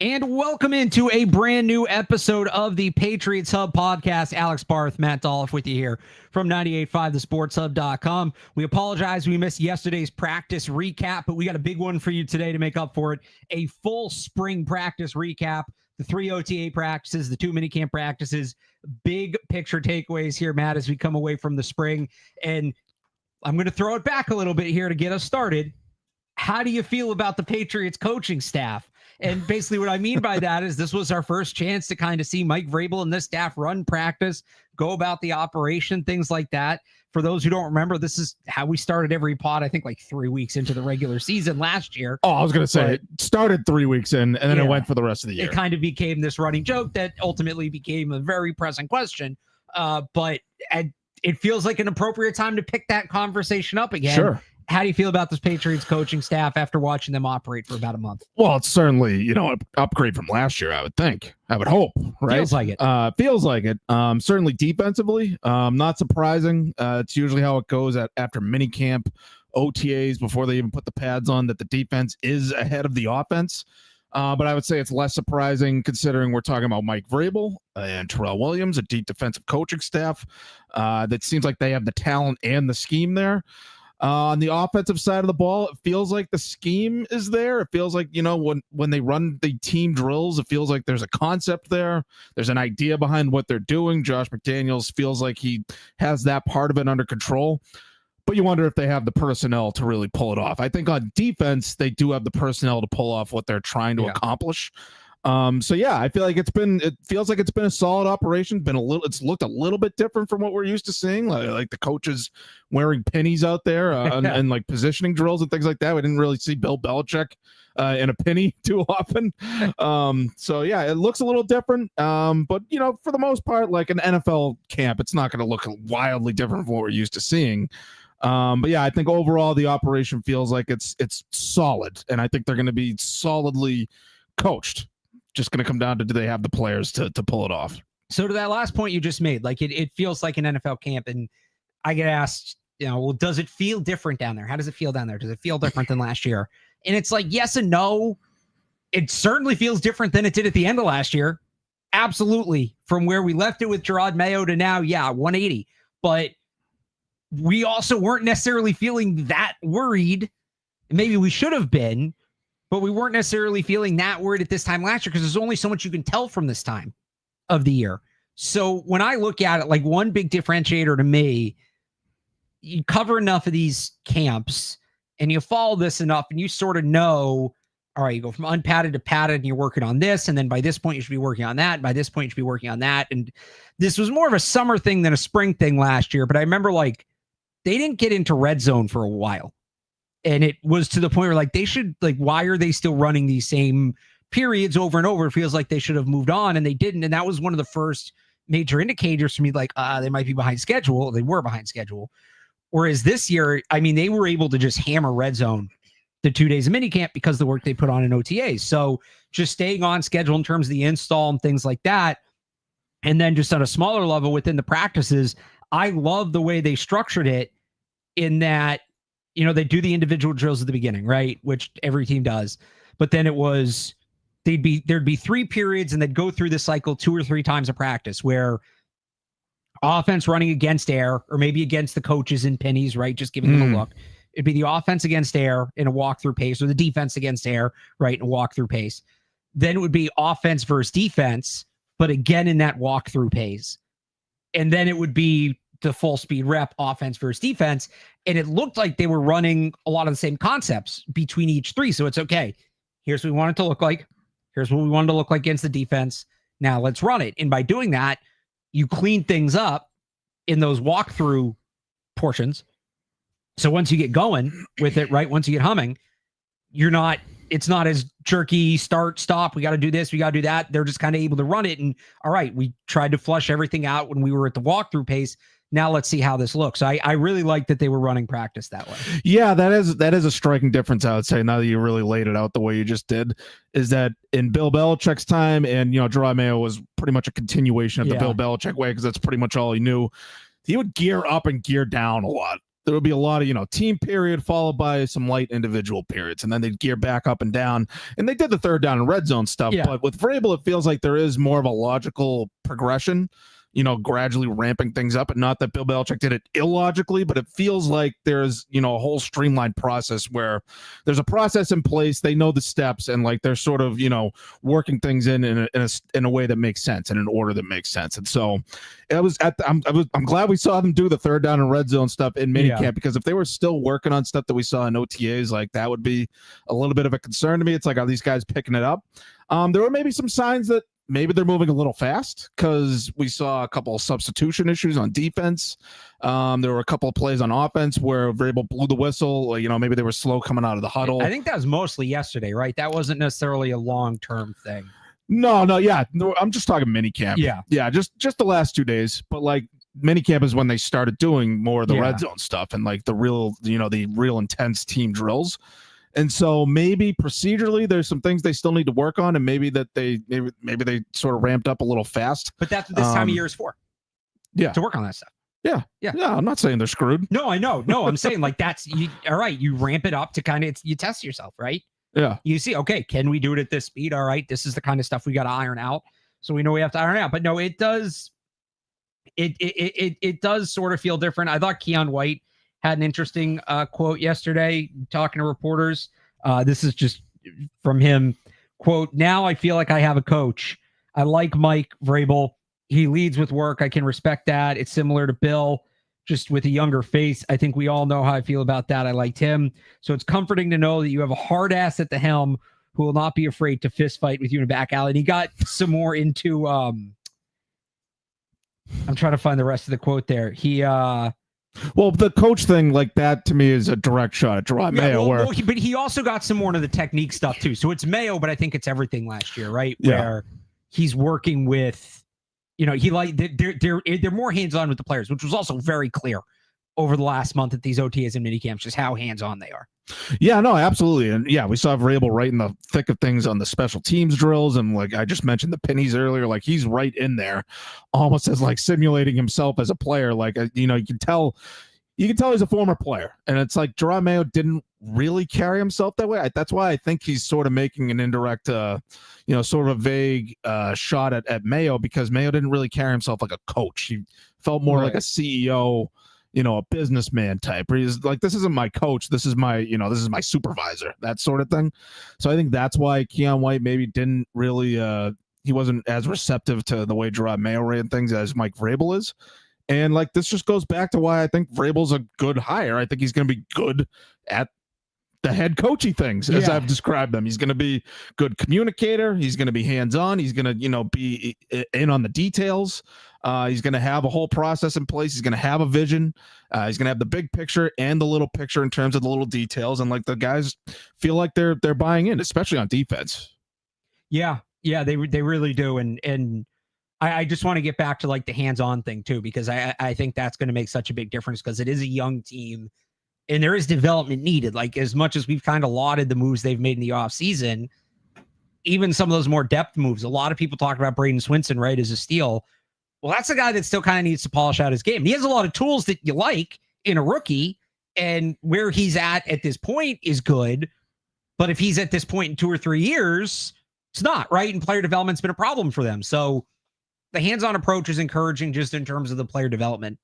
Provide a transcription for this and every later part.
And welcome into a brand new episode of the Patriots Hub Podcast. Alex Barth, Matt Dolloff with you here from 98.5 thesportshub.com. We apologize we missed yesterday's practice recap, but we got a big one for you today to make up for it. A full spring practice recap, the 3 OTA practices, the 2 minicamp practices, big picture takeaways here, Matt, as we come away from the spring. And I'm going to throw it back a little bit here to get us started. How do you feel about the Patriots coaching staff? And basically what I mean by that is this was our first chance to kind of see Mike Vrabel and this staff run practice, go about the operation, things like that. For those who don't remember, this is how we started every pod, I think like 3 weeks into the regular season last year. Oh, I was going to say, it started 3 weeks in, and then it went for the rest of the year. It kind of became this running joke that ultimately became a very pressing question. But it feels like an appropriate time to pick that conversation up again. Sure. How do you feel about this Patriots coaching staff after watching them operate for about a month? Well, it's certainly, an upgrade from last year, I would think. I would hope, right? Feels like it. Feels like it. Certainly defensively, not surprising. It's usually how it goes after minicamp, OTAs, before they even put the pads on, that the defense is ahead of the offense. But I would say it's less surprising considering we're talking about Mike Vrabel and Terrell Williams, a deep defensive coaching staff that seems like they have the talent and the scheme there. On the offensive side of the ball, it feels like the scheme is there. It feels like, when they run the team drills, it feels like there's a concept there. There's an idea behind what they're doing. Josh McDaniels feels like he has that part of it under control. But you wonder if they have the personnel to really pull it off. I think on defense, they do have the personnel to pull off what they're trying to accomplish. I feel like it feels like it's been a solid operation. It's looked a little bit different from what we're used to seeing, like the coaches wearing pennies out there and like positioning drills and things like that. We didn't really see Bill Belichick in a penny too often. It looks a little different. But for the most part, like an NFL camp, it's not going to look wildly different from what we're used to seeing. I think overall the operation feels like it's solid, and I think they're going to be solidly coached. Just going to come down to, do they have the players to pull it off? So to that last point you just made, like it feels like an NFL camp, and I get asked, does it feel different down there? How does it feel down there? Does it feel different than last year? And it's like, yes and no. It certainly feels different than it did at the end of last year. Absolutely. From where we left it with Gerard Mayo to now, 180. But we also weren't necessarily feeling that worried. Maybe we should have been, but we weren't necessarily feeling that worried at this time last year because there's only so much you can tell from this time of the year. So when I look at it, like one big differentiator to me, you cover enough of these camps and you follow this enough and you sort of know, all right, you go from unpadded to padded and you're working on this. And then by this point, you should be working on that. And by this point, you should be working on that. And this was more of a summer thing than a spring thing last year. But I remember they didn't get into red zone for a while. And it was to the point where they should, why are they still running these same periods over and over? It feels like they should have moved on, and they didn't. And that was one of the first major indicators for me, they might be behind schedule. They were behind schedule. Whereas this year, they were able to just hammer red zone the 2 days of minicamp because of the work they put on in OTAs. So just staying on schedule in terms of the install and things like that. And then just on a smaller level within the practices, I love the way they structured it in that, they do the individual drills at the beginning, right? Which every team does. But then there'd be 3 periods and they'd go through the cycle 2 or 3 times a practice where offense running against air or maybe against the coaches in pennies, right? Just giving them a look. It'd be the offense against air in a walkthrough pace or the defense against air, right? In a walkthrough pace. Then it would be offense versus defense, but again, in that walkthrough pace. And then it would be the full speed rep offense versus defense. And it looked like they were running a lot of the same concepts between each 3. So it's okay. Here's what we want it to look like. Here's what we wanted to look like against the defense. Now let's run it. And by doing that, you clean things up in those walkthrough portions. So once you get going with it, right? Once you get humming, it's not as jerky, start, stop. We got to do this. We got to do that. They're just kind of able to run it. And all right, we tried to flush everything out when we were at the walkthrough pace. Now let's see how this looks. I really like that they were running practice that way. Yeah, that is a striking difference, I would say, now that you really laid it out the way you just did, is that in Bill Belichick's time, and Gerard Mayo was pretty much a continuation of the Bill Belichick way because that's pretty much all he knew. He would gear up and gear down a lot. there would be a lot of, team period followed by some light individual periods, and then they'd gear back up and down. And they did the third down and red zone stuff. Yeah. But with Vrabel, it feels like there is more of a logical progression, gradually ramping things up. And not that Bill Belichick did it illogically, but it feels like there's, a whole streamlined process where there's a process in place. They know the steps, and like they're sort of, working things in a way that makes sense, in an order that makes sense. And so it was I'm glad we saw them do the third down and red zone stuff in minicamp, because if they were still working on stuff that we saw in OTAs, like that would be a little bit of a concern to me. It's like, are these guys picking it up? There were maybe some signs that maybe they're moving a little fast, because we saw a couple of substitution issues on defense. There were a couple of plays on offense where Vrabel blew the whistle. Maybe they were slow coming out of the huddle. I think that was mostly yesterday, right? That wasn't necessarily a long-term thing. No, I'm just talking minicamp. Yeah, just the last 2 days. But like minicamp is when they started doing more of the red zone stuff and like the real, the real intense team drills. And so maybe procedurally there's some things they still need to work on, and maybe that they sort of ramped up a little fast. But that's what this time of year is for. Yeah. To work on that stuff. Yeah. I'm not saying they're screwed. No, I know. No, I'm saying like all right, you ramp it up to kind of, you test yourself, right? Yeah. You see, okay, can we do it at this speed? All right, this is the kind of stuff we got to iron out. So we know we have to iron out. But no, it does sort of feel different. I thought Keon White had an interesting quote yesterday talking to reporters. This is just from him. Quote, "Now I feel like I have a coach. I like Mike Vrabel. He leads with work. I can respect that. It's similar to Bill, just with a younger face. I think we all know how I feel about that. I liked him. So it's comforting to know that you have a hard ass at the helm who will not be afraid to fist fight with you in a back alley." And he got some more into I'm trying to find the rest of the quote there. He well, the coach thing, like that to me is a direct shot at Jerome Mayo. But he also got some more into the technique stuff too. So it's Mayo, but I think it's everything last year, right? Yeah. Where he's working with, they're more hands-on with the players, which was also very clear over the last month at these OTAs and minicamps, just how hands-on they are. Yeah, no, absolutely. And yeah, we saw Vrabel right in the thick of things on the special teams drills. And like I just mentioned the pennies earlier, like he's right in there almost as like simulating himself as a player. Like, you can tell he's a former player. And it's like Jerome Mayo didn't really carry himself that way. That's why I think he's sort of making an indirect, sort of a vague shot at Mayo, because Mayo didn't really carry himself like a coach. He felt more like a CEO, a businessman type, where he's like, this isn't my coach. This is my supervisor, that sort of thing. So I think that's why Keon White maybe didn't really, he wasn't as receptive to the way Jerome Mayo ran things as Mike Vrabel is. And like, this just goes back to why I think Vrabel's a good hire. I think he's going to be good at the head coachy things, as I've described them. He's going to be good communicator. He's going to be hands-on. He's going to, be in on the details. He's going to have a whole process in place. He's going to have a vision. He's going to have the big picture and the little picture in terms of the little details. And like the guys feel like they're buying in, especially on defense. Yeah, they really do. And I just want to get back to like the hands-on thing too, because I think that's going to make such a big difference, because it is a young team and there is development needed. Like, as much as we've kind of lauded the moves they've made in the offseason, even some of those more depth moves, a lot of people talk about Braden Swinson, right, as a steal. Well, that's a guy that still kind of needs to polish out his game. He has a lot of tools that you like in a rookie, and where he's at this point is good. But if he's at this point in 2 or 3 years, it's not, right? And player development's been a problem for them. So the hands-on approach is encouraging, just in terms of the player development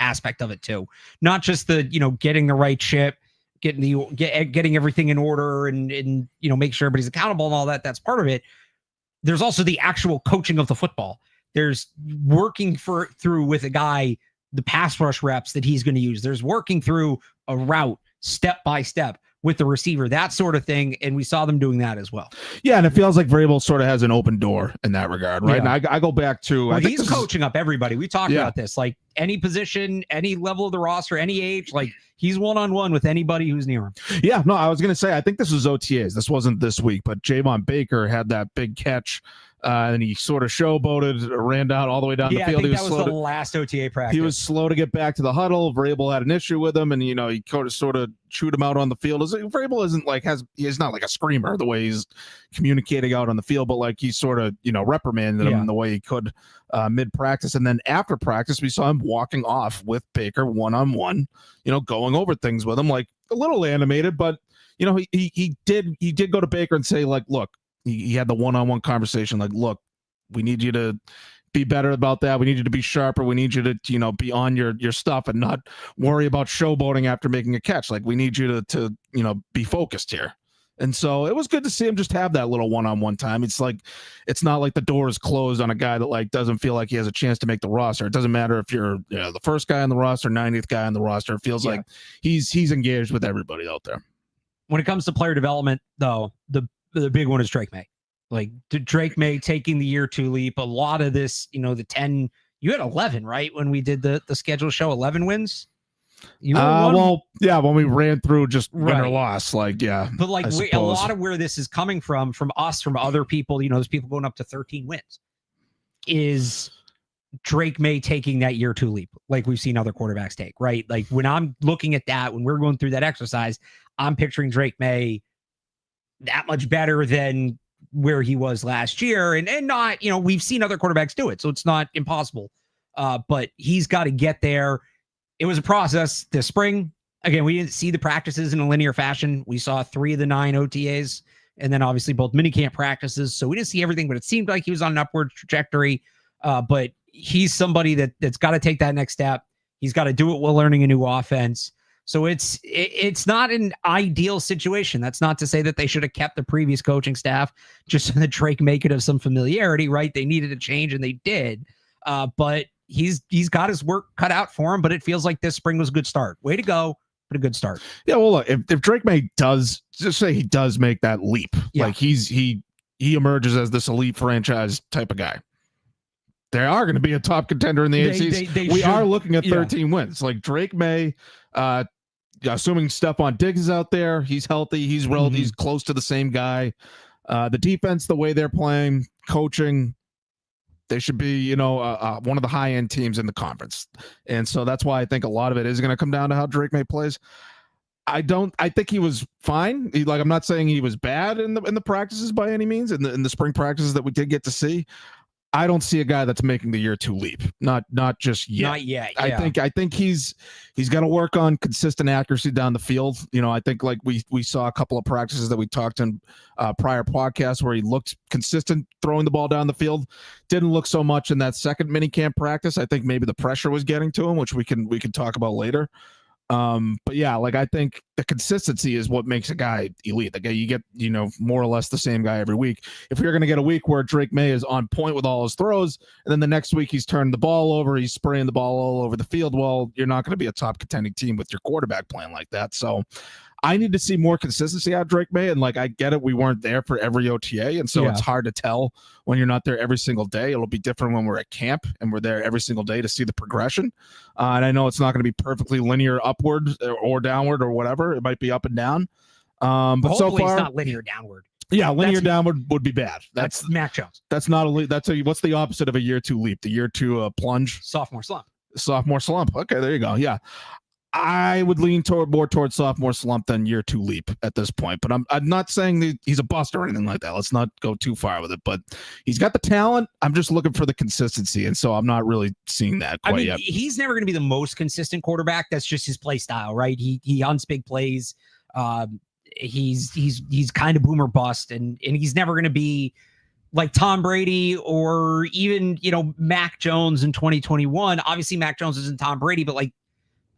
aspect of it too. Not just the, getting the right ship, getting everything in order and make sure everybody's accountable and all that. That's part of it. There's also the actual coaching of the football. There's working through with a guy the pass rush reps that he's going to use. There's working through a route step by step with the receiver, that sort of thing. And we saw them doing that as well. Yeah, and it feels like Vrabel sort of has an open door in that regard, right? Yeah. And I go back to... Well, he's coaching up everybody. We talked about this. Like, any position, any level of the roster, any age, like, he's one-on-one with anybody who's near him. Yeah, no, I was going to say, I think this was OTAs. This wasn't this week, but Javon Baker had that big catch And he sort of showboated, ran down all the way down the field. I think that was the last OTA practice. He was slow to get back to the huddle. Vrabel had an issue with him, and he sort of chewed him out on the field. Vrabel isn't like he's not like a screamer the way he's communicating out on the field, but like he sort of reprimanded him in the way he could mid practice, and then after practice we saw him walking off with Baker one-on-one, going over things with him, like a little animated, but he did go to Baker and say, like, look. He had the one-on-one conversation, like, look, we need you to be better about that. We need you to be sharper. We need you to, be on your stuff and not worry about showboating after making a catch. Like, we need you to be focused here. And so it was good to see him just have that little one-on-one time. It's like, it's not like the door is closed on a guy that like doesn't feel like he has a chance to make the roster. It doesn't matter if you're the first guy on the roster, 90th guy on the roster. It feels like he's engaged with everybody out there. When it comes to player development, though, the big one is Drake Maye. Like Drake Maye taking the year 2 leap. A lot of this, the 10, you had 11, right? When we did the schedule show, 11 wins. When we ran through just win or loss, but like a lot of where this is coming from us, from other people, there's people going up to 13 wins, is Drake Maye taking that year 2 leap, like we've seen other quarterbacks take, right? Like when I'm looking at that, when we're going through that exercise, I'm picturing Drake Maye that much better than where he was last year, and not, we've seen other quarterbacks do it, so it's not impossible. But he's got to get there. It was a process this spring. Again, we didn't see the practices in a linear fashion. We saw 3 of the 9 OTAs, and then obviously both minicamp practices. So we didn't see everything, but it seemed like he was on an upward trajectory. But he's somebody that's got to take that next step. He's got to do it while learning a new offense. So it's not an ideal situation. That's not to say that they should have kept the previous coaching staff just so that Drake Maye could have some familiarity, right? They needed a change, and they did. But he's got his work cut out for him. But it feels like this spring was a good start. Way to go, but a good start. Yeah, well, look, if Drake Maye does, just say he does make that leap, like he emerges as this elite franchise type of guy. They are going to be a top contender in the AFC. We are looking at 13 wins. Like Drake Maye, assuming Stefon Diggs is out there, he's healthy, he's relative, he's close to the same guy. The defense, the way they're playing, coaching, they should be, one of the high-end teams in the conference. And so that's why I think a lot of it is going to come down to how Drake Maye plays. I think he was fine. I'm not saying he was bad in the practices by any means, in the spring practices that we did get to see. I don't see a guy that's making the year 2 leap. Not just yet. Not yet. Yeah. I think he's got to work on consistent accuracy down the field. I think like we saw a couple of practices that we talked in prior podcasts where he looked consistent throwing the ball down the field. Didn't look so much in that second minicamp practice. I think maybe the pressure was getting to him, which we can talk about later. But yeah, like I think the consistency is what makes a guy elite. Like you get, more or less the same guy every week. If you're going to get a week where Drake Maye is on point with all his throws, and then the next week he's turning the ball over, he's spraying the ball all over the field, well, you're not going to be a top contending team with your quarterback playing like that. So I need to see more consistency out of Drake Maye. And like, I get it. We weren't there for every OTA. And so it's hard to tell when you're not there every single day. It'll be different when we're at camp and we're there every single day to see the progression. And I know it's not going to be perfectly linear upward or downward or whatever. It might be up and down. But so far it's not linear downward. Yeah. Linear downward would be bad. That's Mac Jones. That's not what's the opposite of a year 2 leap? The year 2 plunge. Sophomore slump. Okay. There you go. Yeah. I would lean more towards sophomore slump than year 2 leap at this point, but I'm not saying that he's a bust or anything like that. Let's not go too far with it, but he's got the talent. I'm just looking for the consistency. And so I'm not really seeing that quite yet. He's never going to be the most consistent quarterback. That's just his play style, right? He hunts big plays. He's kind of boomer bust, and he's never going to be like Tom Brady or even, Mac Jones in 2021. Obviously Mac Jones isn't Tom Brady, but like,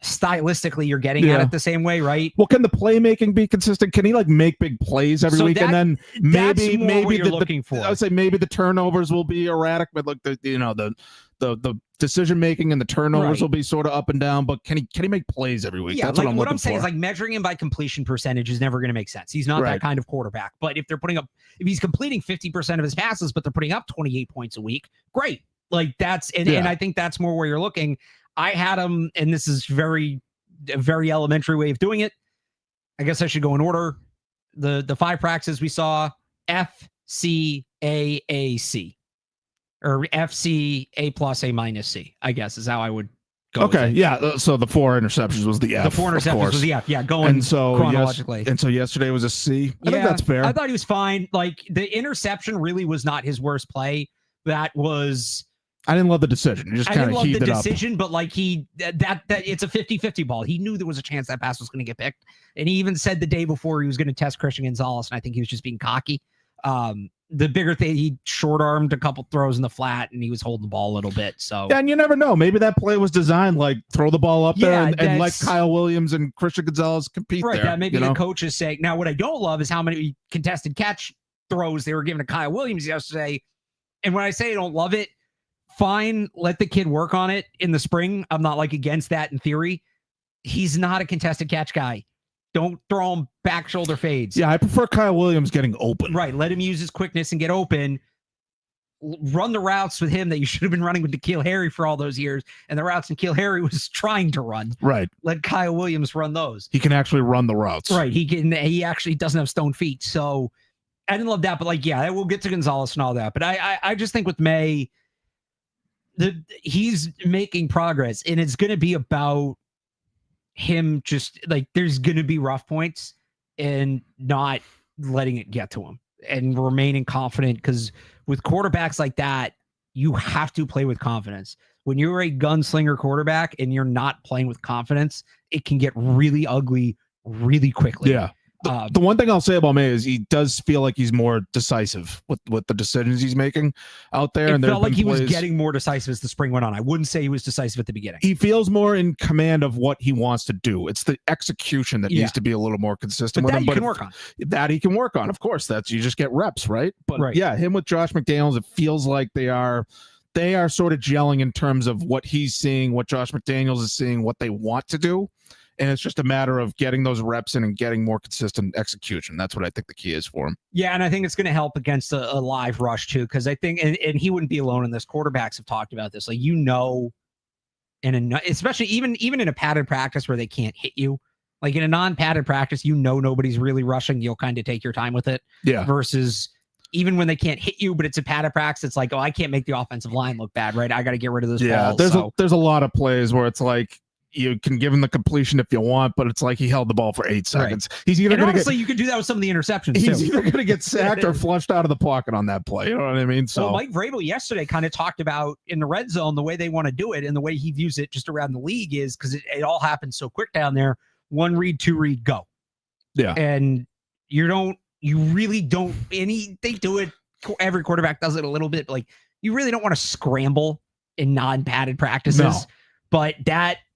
stylistically you're getting at it the same way, right? Well, can the playmaking be consistent? Can he like make big plays every week? And then maybe you're looking for. I would say maybe the turnovers will be erratic, but like the decision making and the turnovers will be sort of up and down. But can he make plays every week? Yeah, that's like what I'm saying for. is like measuring him by completion percentage is never going to make sense. He's not that kind of quarterback. But if he's completing 50% of his passes, but they're putting up 28 points a week, great. Like that's and I think that's more where you're looking. I had him, and this is a very elementary way of doing it. I guess I should go in order. The 5 practices we saw: F, C, A/C, or FC A+A-C, I guess is how I would go. Okay, yeah. So the 4 interceptions was the F. The 4 interceptions was the F. Yeah, going chronologically. And so yesterday was a C. I think that's fair. I thought he was fine. Like, the interception really was not his worst play. That was. I didn't love the decision. He just kind of heaved it up. I didn't love the decision, but like that it's a 50-50 ball. He knew there was a chance that pass was going to get picked. And he even said the day before he was going to test Christian Gonzalez, and I think he was just being cocky. The bigger thing, he short-armed a couple throws in the flat, and he was holding the ball a little bit. So yeah, and you never know. Maybe that play was designed like throw the ball up there and let Kyle Williams and Christian Gonzalez compete there. That maybe the coach is saying. Now, what I don't love is how many contested catch throws they were giving to Kyle Williams yesterday. And when I say I don't love it, fine, let the kid work on it in the spring. I'm not like against that in theory. He's not a contested catch guy. Don't throw him back shoulder fades. Yeah, I prefer Kyle Williams getting open. Right. Let him use his quickness and get open. Run the routes with him that you should have been running with N'Keal Harry for all those years. And the routes N'Keal Harry was trying to run. Right. Let Kyle Williams run those. He can actually run the routes. Right. He actually doesn't have stone feet. So I didn't love that. But like, yeah, we'll get to Gonzalez and all that. But I just think with Maye, he's making progress. And it's going to be about him just like there's going to be rough points and not letting it get to him and remaining confident, because with quarterbacks like that, you have to play with confidence. When you're a gunslinger quarterback and you're not playing with confidence, it can get really ugly really quickly. Yeah. The one thing I'll say about Maye is he does feel like he's more decisive with the decisions he's making out there. It felt like he was getting more decisive as the spring went on. I wouldn't say he was decisive at the beginning. He feels more in command of what he wants to do. It's the execution that needs to be a little more consistent with him. But he can work on. That he can work on. Of course, you just get reps, right? But yeah, him with Josh McDaniels, it feels like they are sort of gelling in terms of what he's seeing, what Josh McDaniels is seeing, what they want to do. And it's just a matter of getting those reps in and getting more consistent execution. That's what I think the key is for him. Yeah, and I think it's going to help against a live rush too, because I think, and he wouldn't be alone in this. Quarterbacks have talked about this, like especially even in a padded practice where they can't hit you. Like in a non-padded practice, nobody's really rushing. You'll kind of take your time with it. Yeah. Versus even when they can't hit you, but it's a padded practice, it's like, oh, I can't make the offensive line look bad, right? I got to get rid of this ball. There's a lot of plays where it's like, you can give him the completion if you want, but it's like he held the ball for 8 seconds. Right. He's either you could do that with some of the interceptions. He's either going to get sacked or flushed out of the pocket on that play. You know what I mean? So Mike Vrabel yesterday kind of talked about in the red zone the way they want to do it, and the way he views it just around the league is because it all happens so quick down there. 1 read, 2 read, go. Yeah, and you really don't. They do it. Every quarterback does it a little bit. Like you really don't want to scramble in non-padded practices. No. But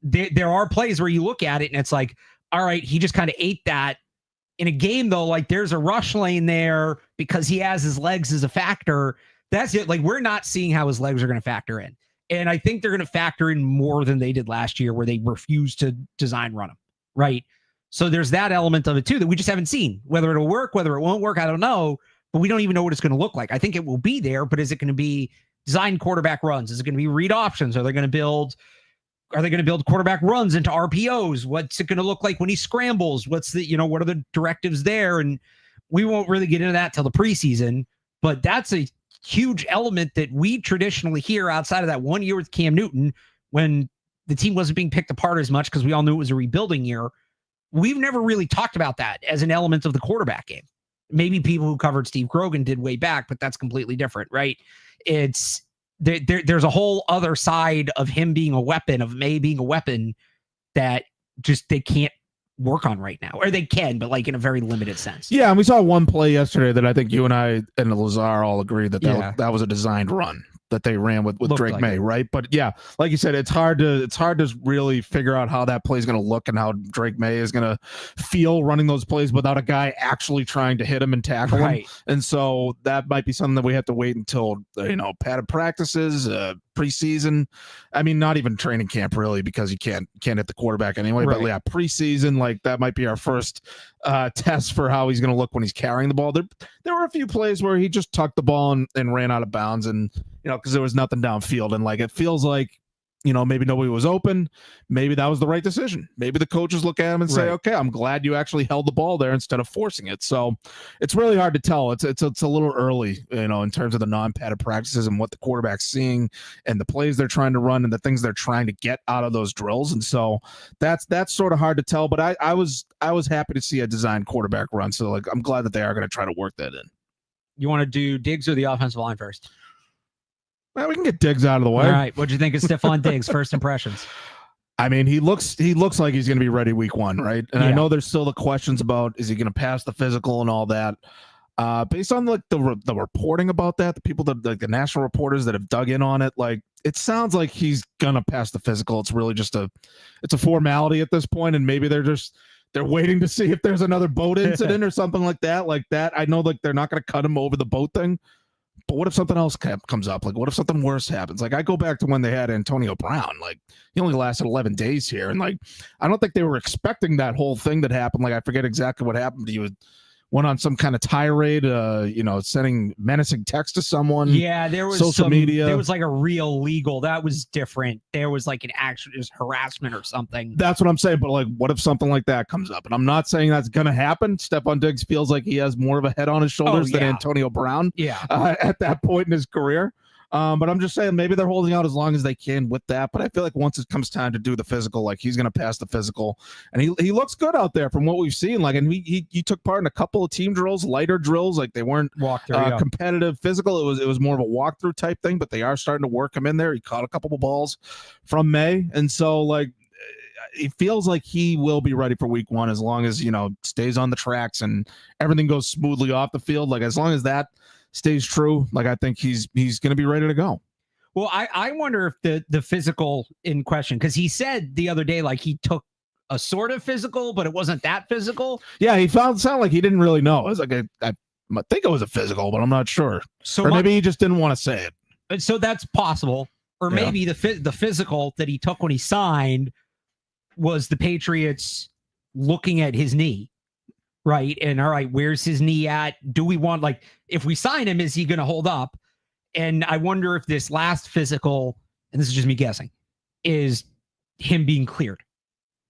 there are plays where you look at it and it's like, all right, he just kind of ate that. In a game, though, like there's a rush lane there because he has his legs as a factor. That's it. Like we're not seeing how his legs are going to factor in. And I think they're going to factor in more than they did last year where they refused to design run them. Right. So there's that element of it, too, that we just haven't seen. Whether it'll work, whether it won't work, I don't know. But we don't even know what it's going to look like. I think it will be there, but is it going to be design quarterback runs? Is it going to be read options? Are they going to build quarterback runs into RPOs? What's it going to look like when he scrambles? What are the directives there? And we won't really get into that till the preseason, but that's a huge element that we traditionally hear outside of that 1 year with Cam Newton when the team wasn't being picked apart as much because we all knew it was a rebuilding year. We've never really talked about that as an element of the quarterback game. Maybe people who covered Steve Grogan did way back, but that's completely different, right? It's there's a whole other side of him being a weapon, of Maye being a weapon that just they can't work on right now, or they can, but like in a very limited sense. Yeah, and we saw one play yesterday that I think you and I and Lazar all agreed that was a designed run that they ran with Drake like Maye, right? But yeah, like you said, it's hard to really figure out how that play is going to look and how Drake Maye is going to feel running those plays without a guy actually trying to hit him and tackle him. And so that might be something that we have to wait until padded practices, preseason. I mean, not even training camp really, because you can't hit the quarterback anyway. Right. But yeah, preseason, like that might be our first test for how he's going to look when he's carrying the ball. There were a few plays where he just tucked the ball and ran out of bounds, and because there was nothing downfield, and like it feels like maybe nobody was open. Maybe that was the right decision. Maybe the coaches look at him and say, okay, I'm glad you actually held the ball there instead of forcing it. So it's really hard to tell. It's a little early, in terms of the non-padded practices and what the quarterback's seeing and the plays they're trying to run and the things they're trying to get out of those drills. And so that's sort of hard to tell, but I was happy to see a designed quarterback run. So I'm glad that they are going to try to work that in. You want to do Diggs or the offensive line first? Well, we can get Diggs out of the way. All right. What'd you think of Stefon Diggs? First impressions. I mean, he looks like he's going to be ready week 1, right? And I know there's still the questions about, is he going to pass the physical and all that? Based on the reporting about that, the people that the national reporters that have dug in on it, it sounds like he's going to pass the physical. It's really just it's a formality at this point, and maybe they're waiting to see if there's another boat incident or something like that. I know they're not going to cut him over the boat thing. But what if something else comes up? What if something worse happens? I go back to when they had Antonio Brown. He only lasted 11 days here. And, I don't think they were expecting that whole thing that happened. I forget exactly what happened. He went on some kind of tirade, sending menacing text to someone. Yeah, there was social media. There was a real legal. That was different. There was an actual just harassment or something. That's what I'm saying. But what if something like that comes up? And I'm not saying that's going to happen. Stefon Diggs feels like he has more of a head on his shoulders than Antonio Brown. Yeah. At that point in his career. But I'm just saying maybe they're holding out as long as they can with that. But I feel like once it comes time to do the physical, he's going to pass the physical, and he looks good out there from what we've seen. And he took part in a couple of team drills, lighter drills, they weren't competitive physical. It was more of a walkthrough type thing, but they are starting to work him in there. He caught a couple of balls from Maye, and so it feels like he will be ready for week 1 as long as stays on the tracks and everything goes smoothly off the field. As long as that stays true, I think he's going to be ready to go. Well, I wonder if the physical in question, because he said the other day he took a sort of physical, but it wasn't that physical. Yeah, he sounded like he didn't really know. It was I think it was a physical, but I'm not sure. So or maybe he just didn't want to say it. So that's possible. Or maybe the physical that he took when he signed was the Patriots looking at his knee. Right. And all right, where's his knee at? Do we want, if we sign him, is he going to hold up? And I wonder if this last physical, and this is just me guessing, is him being cleared,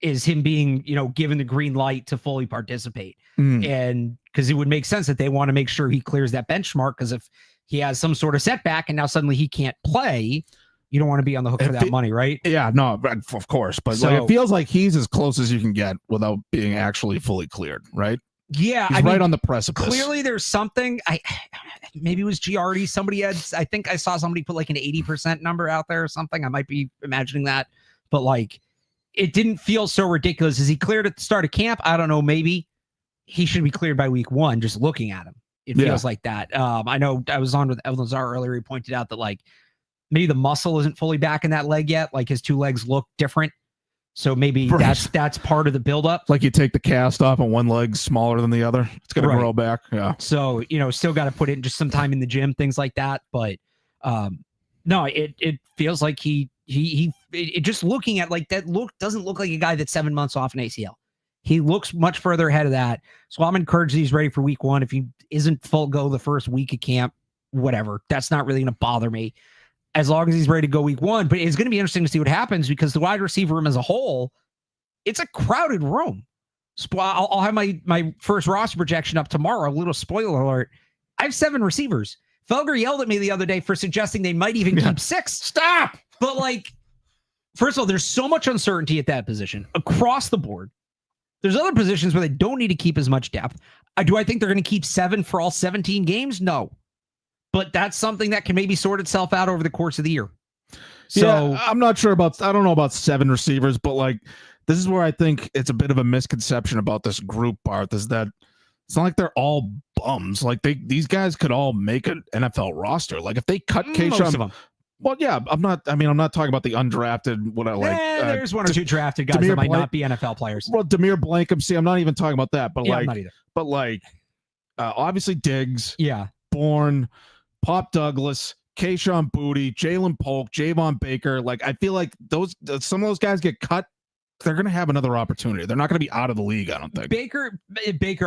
is him being, given the green light to fully participate. And because it would make sense that they want to make sure he clears that benchmark, because if he has some sort of setback and now suddenly he can't play, you don't want to be on the hook for that money, right? Yeah, no, of course. But it feels like he's as close as you can get without being actually fully cleared, right? Yeah. He's right on the precipice. Clearly there's something. Maybe it was Giardi. Somebody I think I saw somebody put an 80% number out there or something. I might be imagining that. But it didn't feel so ridiculous. Is he cleared at the start of camp? I don't know. Maybe he should be cleared by week 1, just looking at him. It feels like that. I know I was on with Evan Lazar earlier. He pointed out that maybe the muscle isn't fully back in that leg yet. His 2 legs look different. So maybe that's part of the buildup. You take the cast off and one leg's smaller than the other. It's going to grow back. Yeah. So, still got to put in just some time in the gym, things like that. But no, it feels like he just looking at that doesn't look like a guy that's 7 months off an ACL. He looks much further ahead of that. So I'm encouraged he's ready for week 1. If he isn't full go the first week of camp, whatever, that's not really going to bother me, as long as he's ready to go week 1. But it's going to be interesting to see what happens, because the wide receiver room as a whole, it's a crowded room. I'll have my first roster projection up tomorrow. A little spoiler alert. I have 7 receivers. Felger yelled at me the other day for suggesting they might even keep 6. Stop! But first of all, there's so much uncertainty at that position across the board. There's other positions where they don't need to keep as much depth. Do I think they're going to keep 7 for all 17 games? No. But that's something that can maybe sort itself out over the course of the year. So I'm not sure I don't know about 7 receivers, but this is where I think it's a bit of a misconception about this group, Barth, is that it's not like they're all bums. These guys could all make an NFL roster. If they cut Keyshawn, most of them. Well, yeah, I'm not talking about the undrafted, there's 1 or 2 drafted guys that might not be NFL players. Well, Demir Blankham, see, I'm not even talking about that, but I'm not either. But obviously Diggs, yeah, Bourne, Pop Douglas, Keyshawn Boutte, Jalen Polk, Javon Baker. I feel like some of those guys get cut they're going to have another opportunity. They're not going to be out of the league, I don't think. Baker,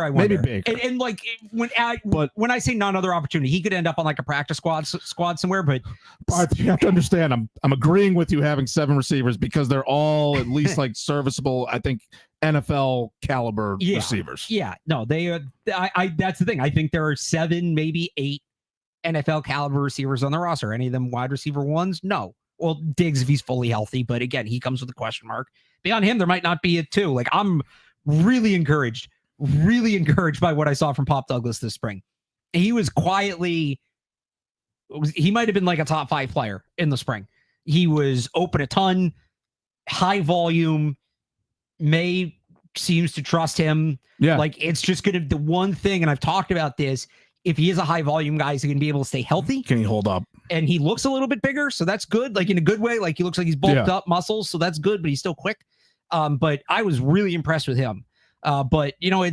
I wonder. Maybe Baker. And like when I say not another opportunity, he could end up on like a practice squad somewhere. But Barth, you have to understand, I'm agreeing with you having 7 receivers because they're all at least like serviceable, I think, NFL caliber receivers. Yeah, no, they. That's the thing. I think there are 7, maybe 8 NFL caliber receivers on the roster. Any of them wide receiver ones? No. Well, Diggs if he's fully healthy, but again, he comes with a question mark. Beyond him, there might not be a 2. Like I'm really encouraged by what I saw from Pop Douglas this spring. He was quietly, he might have been like a top 5 player in the spring. He was open a ton, high volume. Maye seems to trust him. Yeah. Like it's just going to, the one thing, and I've talked about this, if he is a high volume guy, he's going to be able to stay healthy. Can he hold up? And he looks a little bit bigger, so that's good. Like in a good way, like he looks like he's bulked up muscles, so that's good, but he's still quick. But I was really impressed with him. But you know,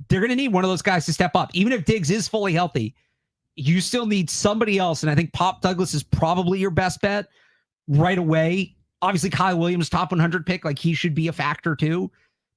they're going to need one of those guys to step up. Even if Diggs is fully healthy, you still need somebody else. And I think Pop Douglas is probably your best bet right away. Obviously, Kyle Williams, top 100 pick, like he should be a factor too.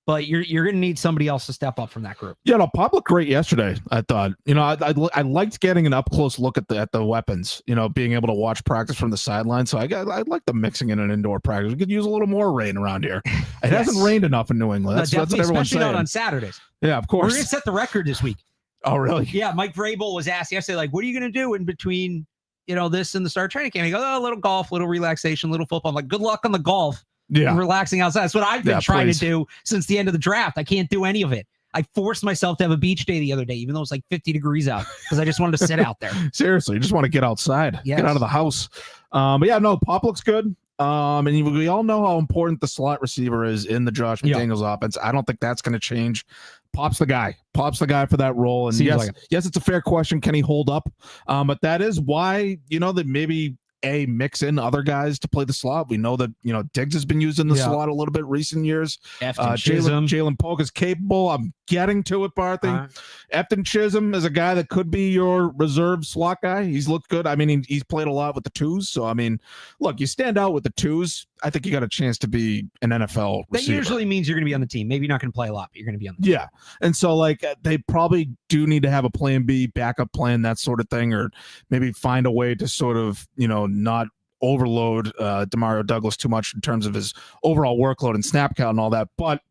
But you're going to need somebody else to step up from that group. Yeah, no, Pop looked great yesterday. I thought, you know, I liked getting an up close look at the weapons. You know, being able to watch practice from the sideline. So I like the mixing in an indoor practice. We could use a little more rain around here. It hasn't rained enough in New England. That's what everyone's saying. Especially not on Saturdays. Yeah, of course. We're going to set the record this week. Oh, really? Yeah, Mike Vrabel was asked yesterday, like, what are you going to do in between, you know, this and the start of training camp? He goes, oh, a little golf, little relaxation, little football. I'm like, good luck on the golf. Yeah, relaxing outside. That's what I've been trying to do since the end of the draft. I can't do any of it. I forced myself to have a beach day the other day, even though it's like 50 degrees out, because I just wanted to sit out there. Seriously, you just want to get outside, get out of the house. But yeah, no, Pop looks good. And we all know how important the slot receiver is in the Josh McDaniels offense. I don't think that's going to change. Pop's the guy. Pop's the guy for that role. And yes, it's a fair question. Can he hold up? But that is why, you know, that maybe mix in other guys to play the slot. We know that, you know, Diggs has been used in the slot a little bit recent years. Jalen Polk is capable. I'm getting to it, Barthy. Efton Chisholm is a guy that could be your reserve slot guy. He's looked good. I mean, he's played a lot with the 2s. So, I mean, look, you stand out with the 2s. I think you got a chance to be an NFL receiver. That usually means you're going to be on the team. Maybe you're not going to play a lot, but you're going to be on the team. Yeah. And so, like, they probably do need to have a plan B, backup plan, that sort of thing, or maybe find a way to sort of, you know, not overload Demario Douglas too much in terms of his overall workload and snap count and all that. But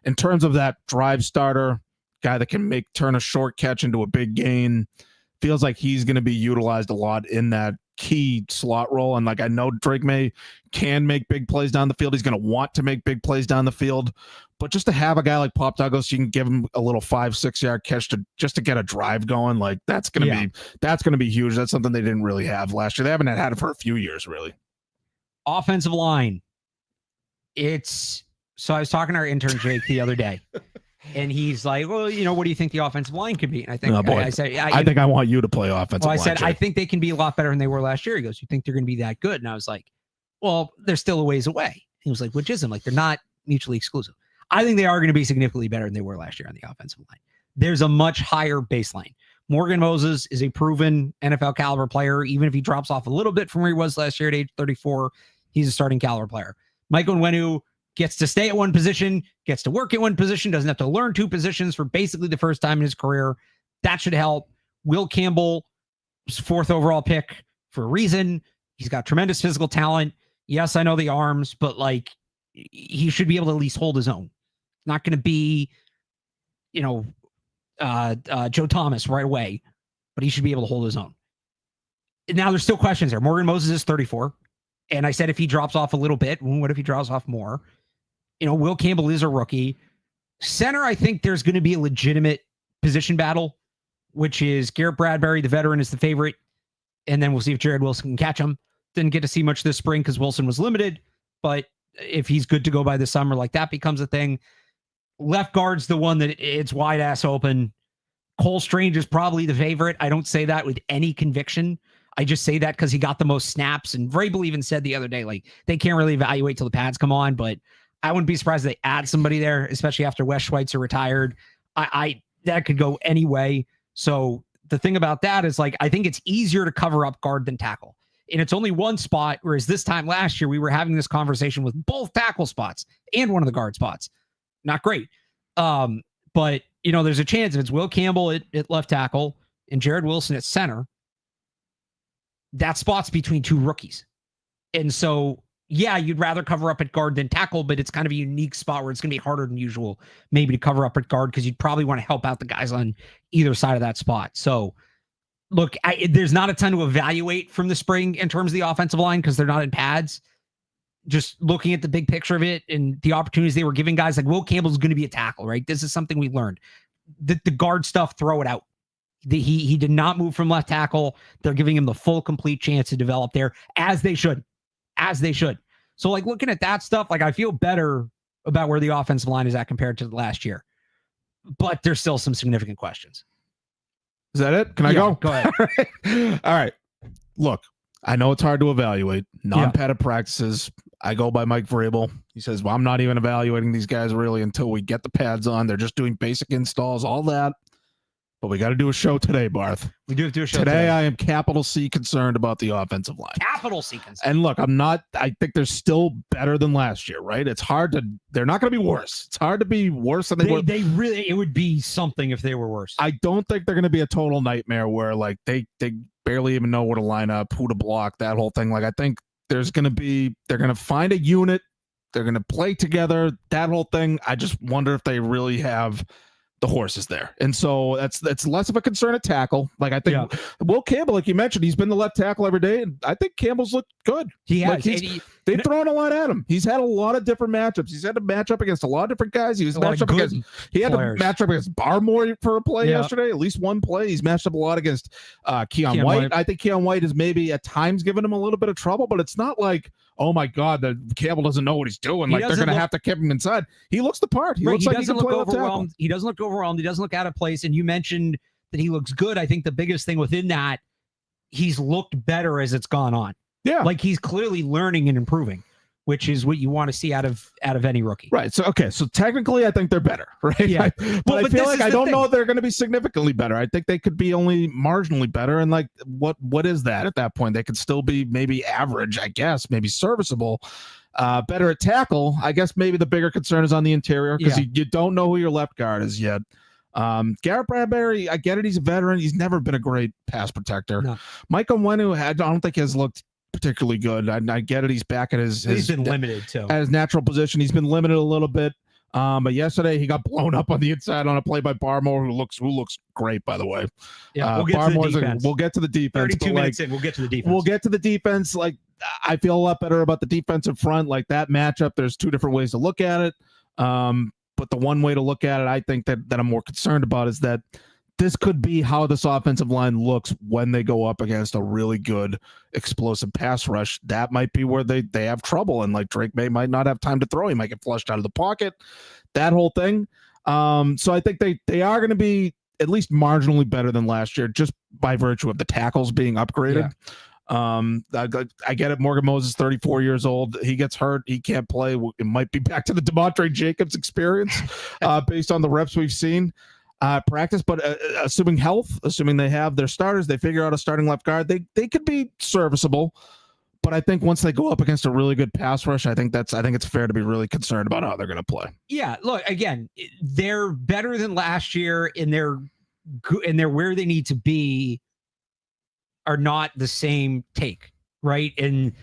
in terms of that drive starter, guy that can turn a short catch into a big gain, feels like he's going to be utilized a lot in that key slot role. And like, I know Drake Maye can make big plays down the field. He's going to want to make big plays down the field, but just to have a guy like Pop Douglas, you can give him a little 5-6 yard catch to get a drive going. Like that's going to be huge. That's something they didn't really have last year. They haven't had it for a few years, really. Offensive line. So I was talking to our intern Jake the other day. And he's like, well, you know, what do you think the offensive line could be? And I think I said, I think I want you to play offensive line. I said, I think they can be a lot better than they were last year. He goes, you think they're going to be that good? And I was like, well, they're still a ways away. He was like, which isn't? Like, they're not mutually exclusive. I think they are going to be significantly better than they were last year on the offensive line. There's a much higher baseline. Morgan Moses is a proven NFL caliber player. Even if he drops off a little bit from where he was last year at age 34, he's a starting caliber player. Michael Onwenu gets to stay at one position, gets to work at one position, doesn't have to learn 2 positions for basically the first time in his career. That should help. Will Campbell, 4th overall pick for a reason. He's got tremendous physical talent. Yes, I know the arms, but like he should be able to at least hold his own. Not going to be, you know, Joe Thomas right away, but he should be able to hold his own. Now there's still questions there. Morgan Moses is 34. And I said, if he drops off a little bit, what if he drops off more? You know, Will Campbell is a rookie. Center, I think there's going to be a legitimate position battle, which is Garrett Bradbury, the veteran, is the favorite. And then we'll see if Jared Wilson can catch him. Didn't get to see much this spring because Wilson was limited. But if he's good to go by the summer, like that becomes a thing. Left guard's the one that it's wide ass open. Cole Strange is probably the favorite. I don't say that with any conviction. I just say that because he got the most snaps. And Vrabel even said the other day, like, they can't really evaluate till the pads come on, but I wouldn't be surprised if they add somebody there, especially after Wes Schweitzer retired. That could go any way. So the thing about that is, like, I think it's easier to cover up guard than tackle. and it's only one spot, whereas this time last year we were having this conversation with both tackle spots and one of the guard spots. Not great. But there's a chance if it's Will Campbell at left tackle and Jared Wilson at center, that spot's between two rookies. And so, yeah, you'd rather cover up at guard than tackle, but it's kind of a unique spot where it's going to be harder than usual maybe to cover up at guard because you'd probably want to help out the guys on either side of that spot. So, look, there's not a ton to evaluate from the spring in terms of the offensive line because they're not in pads. Just looking at the big picture of it and the opportunities they were giving guys like Will Campbell's going to be a tackle, right? This is something we learned. The guard stuff, throw it out. He did not move from left tackle. They're giving him the full, complete chance to develop there as they should. So like looking at that stuff, like I feel better about where the offensive line is at compared to the last year, but there's still some significant questions. Is that it? Can I go? Go ahead. All right. Look, I know it's hard to evaluate non-padded practices. I go by Mike Vrabel. He says, well, I'm not even evaluating these guys really until we get the pads on. They're just doing basic installs, all that. But we got to do a show today, Barth. We do have to do a show today. I am capital C concerned about the offensive line. Capital C concerned. And look, I think they're still better than last year, right? They're not going to be worse. It's hard to be worse than they were. It would be something if they were worse. I don't think they're going to be a total nightmare where like they barely even know where to line up, who to block, that whole thing. Like I think they're going to find a unit. They're going to play together, that whole thing. I just wonder if they really have the horses there. And so that's less of a concern at tackle. Like I think Will Campbell, like you mentioned, he's been the left tackle every day. And I think Campbell's looked good. He has. Like they've thrown a lot at him. He's had a lot of different matchups. He's had to match up against a lot of different guys. He had to match up against Barmore for a play yesterday, at least one play. He's matched up a lot against Keon White. I think Keon White is maybe at times giving him a little bit of trouble, but it's not like, oh my God, the Campbell doesn't know what he's doing. Like they're going to have to keep him inside. He looks the part. He looks like he can play left tackle. He doesn't look overwhelmed. He doesn't look out of place. And you mentioned that he looks good. I think the biggest thing within that, he's looked better as it's gone on. Yeah. Like he's clearly learning and improving, which is what you want to see out of any rookie. Right. So, okay. So technically I think they're better, right? Yeah. But I feel like I don't know if they're going to be significantly better. I think they could be only marginally better. And like, what is that at that point? They could still be maybe average, I guess, maybe serviceable, better at tackle. I guess maybe the bigger concern is on the interior because you don't know who your left guard is yet. Garrett Bradbury, I get it. He's a veteran. He's never been a great pass protector. No. Mike Onwenu, I don't think has looked particularly good. I get it. He's back at he's been limited too. At his natural position. He's been limited a little bit. But yesterday he got blown up on the inside on a play by Barmore, who looks great, by the way. Yeah, we'll get to the defense. We'll get to the defense. 32 minutes in, we'll get to the defense. We'll get to the defense. Like I feel a lot better about the defensive front. Like that matchup, there's two different ways to look at it. But the one way to look at it, I think that I'm more concerned about is that this could be how this offensive line looks when they go up against a really good explosive pass rush. That might be where they have trouble. And like Drake Maye might not have time to throw. He might get flushed out of the pocket, that whole thing. So I think they are going to be at least marginally better than last year, just by virtue of the tackles being upgraded. Yeah. I get it. Morgan Moses, 34 years old. He gets hurt. He can't play. It might be back to the DeMontre Jacobs experience based on the reps we've seen. Practice, but assuming health, assuming they have their starters, they figure out a starting left guard, they could be serviceable. But I think once they go up against a really good pass rush, I think it's fair to be really concerned about how they're going to play. Yeah, look, again, they're better than last year, and they're where they need to be. Are not the same take, right? And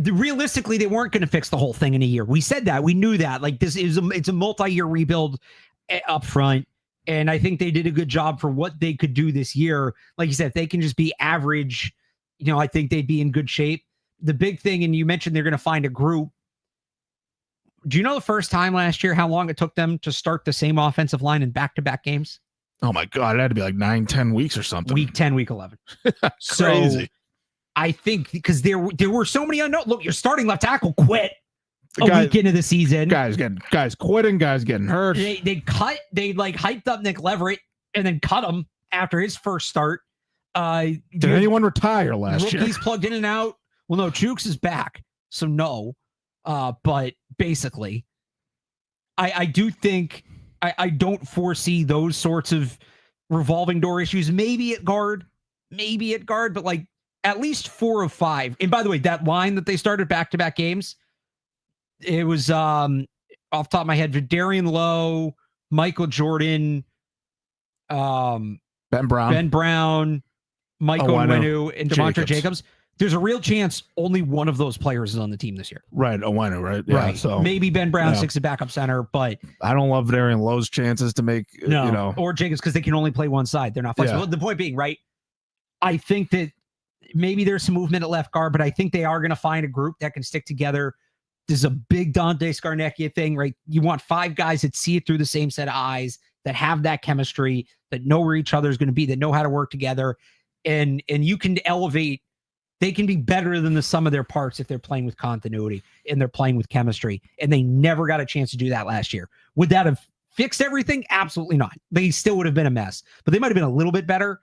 realistically, they weren't going to fix the whole thing in a year. We said that, we knew that. Like it's a multi-year rebuild up front. And I think they did a good job for what they could do this year. Like you said, if they can just be average, I think they'd be in good shape. The big thing, and you mentioned they're going to find a group. Do you know the first time last year how long it took them to start the same offensive line in back-to-back games? Oh my God, it had to be like 9-10 weeks or something. Week 10, week 11. Crazy. So I think because there were so many unknown. Look, your starting left tackle quit week into the season. Guys quitting, guys getting hurt. They hyped up Nick Leverett and then cut him after his first start. Did anyone retire last year? Rookies plugged in and out. Well, no, Chooks is back, so no. But basically, I do think I don't foresee those sorts of revolving door issues. Maybe at guard, but like at least 4 of 5. And by the way, that line that they started back-to-back games, it was off the top of my head, Vidarian Lowe, Michael Jordan, Ben Brown, Michael Onwenu, and Demontre Jacobs. There's a real chance only one of those players is on the team this year. Right, Onwenu, right? Yeah, right. So maybe Ben Brown sticks a backup center, but I don't love Vidarian Lowe's chances to make, or Jacobs, because they can only play one side. They're not flexible. Yeah. The point being, right, I think that maybe there's some movement at left guard, but I think they are going to find a group that can stick together. There's a big Dante Scarnecchia thing, right? You want 5 guys that see it through the same set of eyes, that have that chemistry, that know where each other is going to be, that know how to work together. And you can elevate. They can be better than the sum of their parts if they're playing with continuity and they're playing with chemistry. And they never got a chance to do that last year. Would that have fixed everything? Absolutely not. They still would have been a mess, but they might have been a little bit better.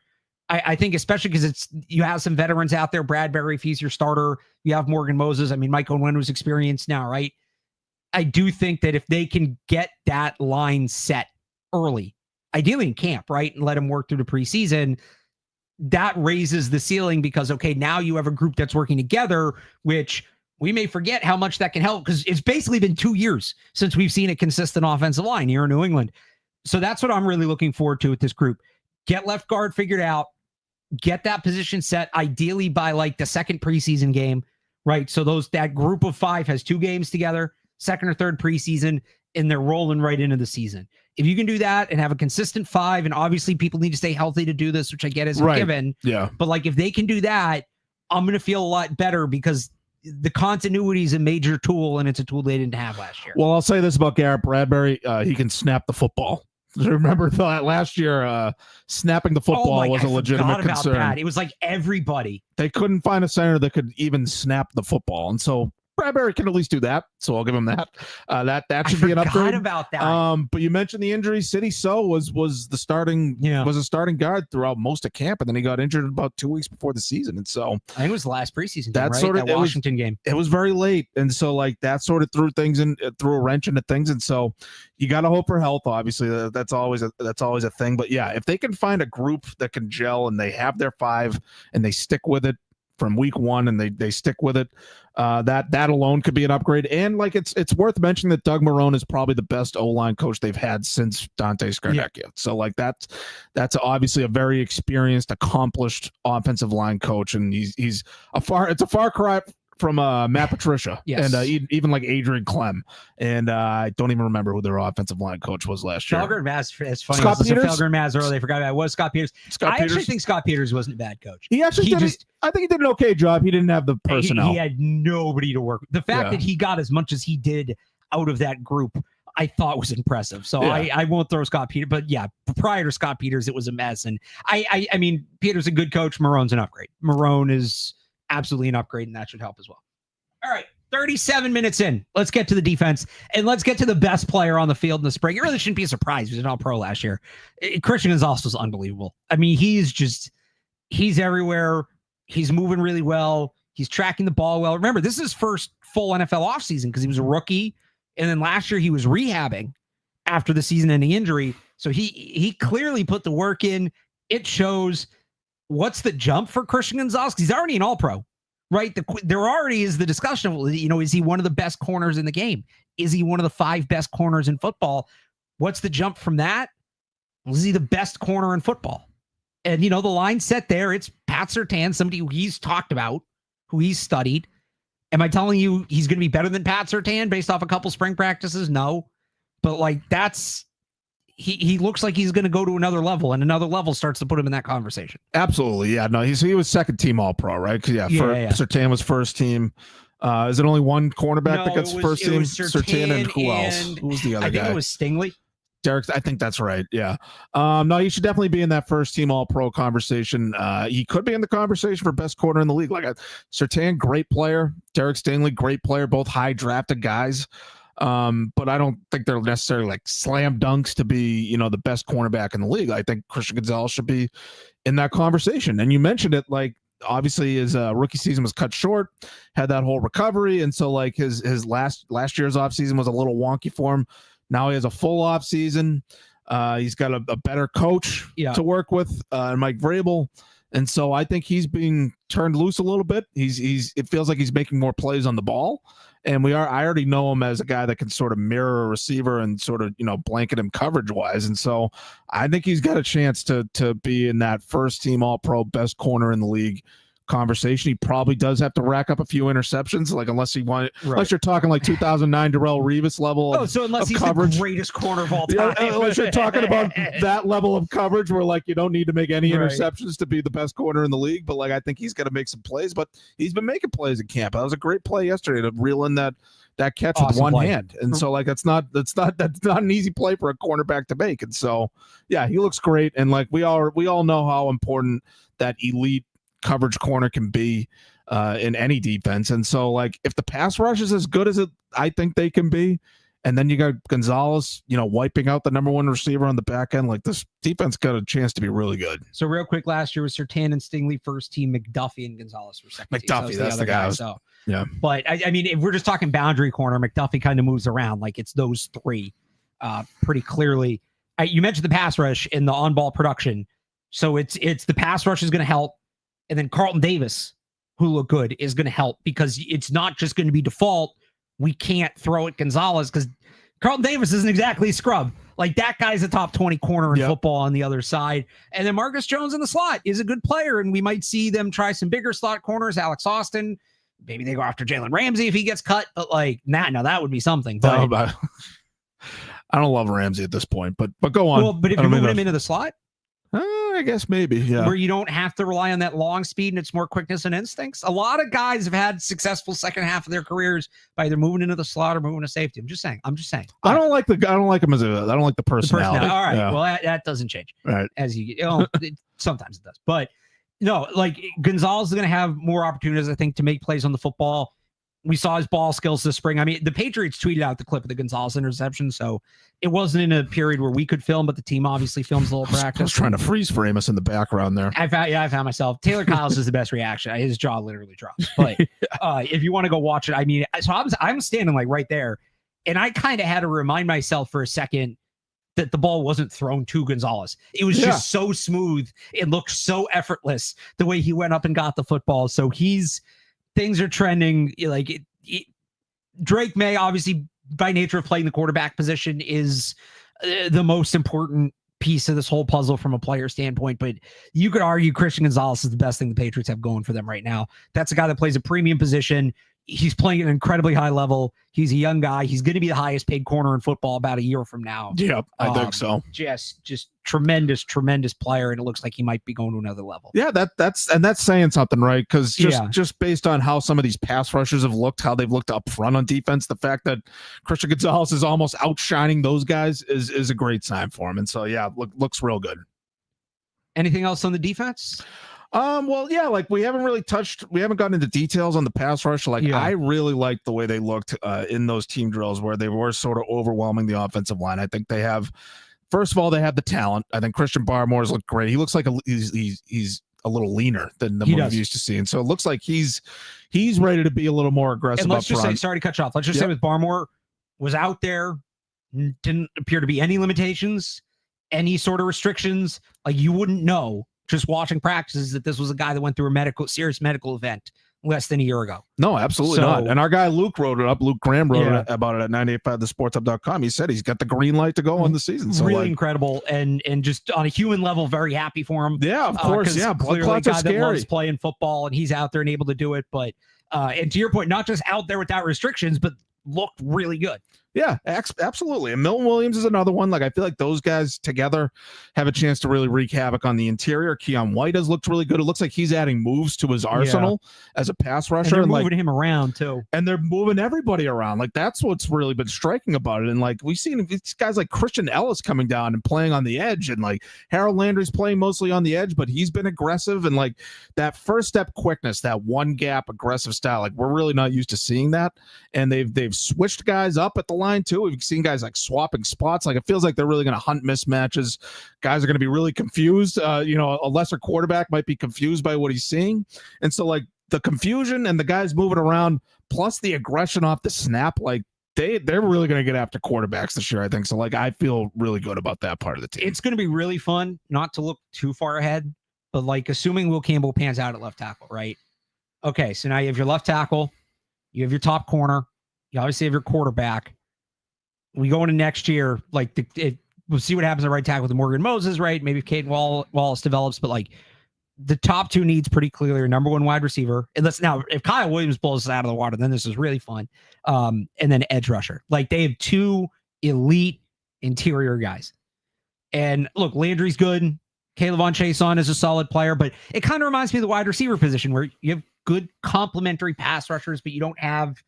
I think, especially because you have some veterans out there. Bradbury, if he's your starter, you have Morgan Moses. I mean, Mike Onwenu's experienced now, right? I do think that if they can get that line set early, ideally in camp, right, and let them work through the preseason, that raises the ceiling because, okay, now you have a group that's working together, which we may forget how much that can help because it's basically been 2 years since we've seen a consistent offensive line here in New England. So that's what I'm really looking forward to with this group. Get left guard figured out, get that position set, ideally by like the second preseason game, right? So that group of 5 has 2 games together, second or third preseason, and they're rolling right into the season. If you can do that and have a consistent 5, and obviously people need to stay healthy to do this, which I get is a given. Yeah. But like if they can do that, I'm going to feel a lot better because the continuity is a major tool, and it's a tool they didn't have last year. Well, I'll say this about Garrett Bradbury. He can snap the football. Remember that last year, snapping the football was a legitimate concern. That. It was like everybody. They couldn't find a center that could even snap the football. And so Bradbury can at least do that, so I'll give him that. That should be an upgrade. About that. But you mentioned the injury. City So was the starting was a starting guard throughout most of camp, and then he got injured about 2 weeks before the season. And so I think it was the last preseason game, that right? sort of that Washington game. It was very late, and so like that sort of threw a wrench into things. And so you got to hope for health. Obviously, that's always a thing. But yeah, if they can find a group that can gel and they have their 5 and they stick with it from week 1 and they stick with it, that alone could be an upgrade. And like it's worth mentioning that Doug Marrone is probably the best O-line coach they've had since Dante Scarnecchia. Yeah. So like that's obviously a very experienced, accomplished offensive line coach, and it's a far cry from Matt Patricia, yes. And even like Adrian Clem, and I don't even remember who their offensive line coach was last year. Felger Maz, as funny Scott as Peters? Felger and Maz earlier, they forgot about it. Was Scott Peters? I actually think Scott Peters wasn't a bad coach. I think he did an okay job. He didn't have the personnel. He had nobody to work with. The fact that he got as much as he did out of that group, I thought was impressive. So I won't throw Scott Peters, but yeah, prior to Scott Peters, it was a mess. And I mean, Peters a good coach. Marrone's an upgrade. Marrone is absolutely an upgrade, and that should help as well. All right, 37 minutes in. Let's get to the defense, and let's get to the best player on the field in the spring. It really shouldn't be a surprise. He was an All-Pro last year. Christian Gonzalez was unbelievable. I mean, he's everywhere. He's moving really well. He's tracking the ball well. Remember, this is his first full NFL offseason because he was a rookie, and then last year he was rehabbing after the season-ending injury. So he clearly put the work in. It shows. What's the jump for Christian Gonzalez? He's already an All-Pro. Right, there already is the discussion of, is he one of the best corners in the game? Is he one of the 5 best corners in football? What's the jump from that? Is he the best corner in football? And, the line set there, it's Pat Surtain, somebody who he's talked about, who he's studied. Am I telling you he's going to be better than Pat Surtain based off a couple spring practices? No. But, like, he looks like he's going to go to another level, and another level starts to put him in that conversation. Absolutely. Yeah. No, he was second team All-Pro, right? Because Surtain was first team. Is it only one cornerback that gets first team? Surtain and who else? Who was the other guy? I think it was Stingley. Derek, I think that's right. Yeah. No, he should definitely be in that first team All-Pro conversation. He could be in the conversation for best corner in the league. Like Surtain, great player. Derek Stingley, great player. Both high drafted guys. But I don't think they're necessarily like slam dunks to be, the best cornerback in the league. I think Christian Gonzalez should be in that conversation. And you mentioned it, like, obviously his rookie season was cut short, had that whole recovery. And so like his last year's offseason was a little wonky for him. Now he has a full offseason. He's got a better coach to work with, Mike Vrabel. And so I think he's being turned loose a little bit. It feels like he's making more plays on the ball. And I already know him as a guy that can sort of mirror a receiver and sort of, blanket him coverage wise. And so I think he's got a chance to be in that first team All-Pro best corner in the league conversation. He probably does have to rack up a few interceptions, like unless you're talking like 2009 Darrell Revis level unless he's coverage. The greatest corner of all time. Unless you're talking about that level of coverage where like you don't need to make any interceptions to be the best corner in the league, but like I think he's got to make some plays, but he's been making plays in camp. That was a great play yesterday to reel in that catch with one hand. And so like that's not an easy play for a cornerback to make. And so yeah, he looks great, and like we all know how important that elite coverage corner can be in any defense. And so like if the pass rush is as good as I think they can be, and then you got Gonzalez, wiping out the number one receiver on the back end, like this defense got a chance to be really good. So real quick, last year was Surtain and Stingley first team, McDuffie and Gonzalez were second McDuffie, team. So that's the guy. So yeah. But I mean, if we're just talking boundary corner, McDuffie kind of moves around. Like it's those three pretty clearly. You mentioned the pass rush and the on-ball production. So it's the pass rush is going to help. And then Carlton Davis, who looked good, is going to help because it's not just going to be default. We can't throw at Gonzalez because Carlton Davis isn't exactly a scrub. Like that guy's a top 20 corner in football on the other side. And then Marcus Jones in the slot is a good player. And we might see them try some bigger slot corners. Alex Austin, maybe they go after Jalen Ramsey if he gets cut. But like, now that would be something. But, I don't love Ramsey at this point, but go on. Well, but if you move him into the slot, I guess maybe, yeah. Where you don't have to rely on that long speed and it's more quickness and instincts. A lot of guys have had successful second half of their careers by either moving into the slot or moving to safety. I'm just saying. I don't like him as I don't like the personality. All right. Yeah. Well, that doesn't change. Right. As sometimes it does. But no, like Gonzalez is going to have more opportunities, I think, to make plays on the football. We saw his ball skills this spring. I mean, the Patriots tweeted out the clip of the Gonzalez interception, so it wasn't in a period where we could film, but the team obviously films a little practice. I was trying to freeze frame us in the background there. I found myself. Taylor Kyles is the best reaction. His jaw literally drops. But if you want to go watch it, I mean, so I'm standing like right there, and I kind of had to remind myself for a second that the ball wasn't thrown to Gonzalez. It was just so smooth. It looked so effortless the way he went up and got the football. So things are trending like Drake Maye, obviously by nature of playing the quarterback position, is the most important piece of this whole puzzle from a player standpoint. But you could argue Christian Gonzalez is the best thing the Patriots have going for them right now. That's a guy that plays a premium position. He's playing at an incredibly high level. He's a young guy. He's going to be the highest paid corner in football about a year from now. Yeah, I think so. Just tremendous player, and it looks like he might be going to another level. Yeah, that's saying something, right? Because just based on how some of these pass rushers have looked, how they've looked up front on defense, the fact that Christian Gonzalez is almost outshining those guys is a great sign for him. And so looks real good. Anything else on the defense? Well, yeah, like we haven't gotten into details on the pass rush. I really liked the way they looked in those team drills where they were sort of overwhelming the offensive line. I think they have, first of all, they have the talent. I think Christian Barmore's looked great. He looks like he's a little leaner than what we've used to seeing. So it looks like he's ready to be a little more aggressive. And let's just say, sorry to cut you off. Let's just say with Barmore was out there, didn't appear to be any limitations, any sort of restrictions. Like you wouldn't know just watching practices that this was a guy that went through a serious medical event less than a year ago. No, absolutely not. And our guy Luke wrote it up. Luke Graham wrote it about it at 985thesportshub.com. He said he's got the green light to go on the season. So really incredible, and just on a human level, very happy for him. Yeah, of course. Yeah, clearly a guy that loves playing football, and he's out there and able to do it. But and to your point, not just out there without restrictions, but looked really good. Yeah, absolutely. And Milton Williams is another one. Like, I feel like those guys together have a chance to really wreak havoc on the interior. Keon White has looked really good. It looks like he's adding moves to his arsenal as a pass rusher. And they're moving him around too. And they're moving everybody around. Like, that's what's really been striking about it. And like, we've seen these guys like Christian Ellis coming down and playing on the edge. And like Harold Landry's playing mostly on the edge, but he's been aggressive. And like that first step quickness, that one gap aggressive style, like we're really not used to seeing that. And they've switched guys up at the line too. We've seen guys like swapping spots. Like it feels like they're really going to hunt mismatches. Guys are going to be really confused. A lesser quarterback might be confused by what he's seeing. And so like the confusion and the guys moving around plus the aggression off the snap, like they're really going to get after quarterbacks this year, I think. So like I feel really good about that part of the team. It's going to be really fun not to look too far ahead. but like assuming Will Campbell pans out at left tackle, right? Okay, so now you have your left tackle, you have your top corner, you obviously have your quarterback. We go into next year, like we'll see what happens at right tackle with Morgan Moses, right? Maybe if Caden Wallace develops, but like the top two needs pretty clearly are number one wide receiver. And now if Kyle Williams blows us out of the water, then this is really fun. And then edge rusher. Like they have two elite interior guys. And look, Landry's good. Kayvon Chason is a solid player, but it kind of reminds me of the wide receiver position where you have good complementary pass rushers, but you don't have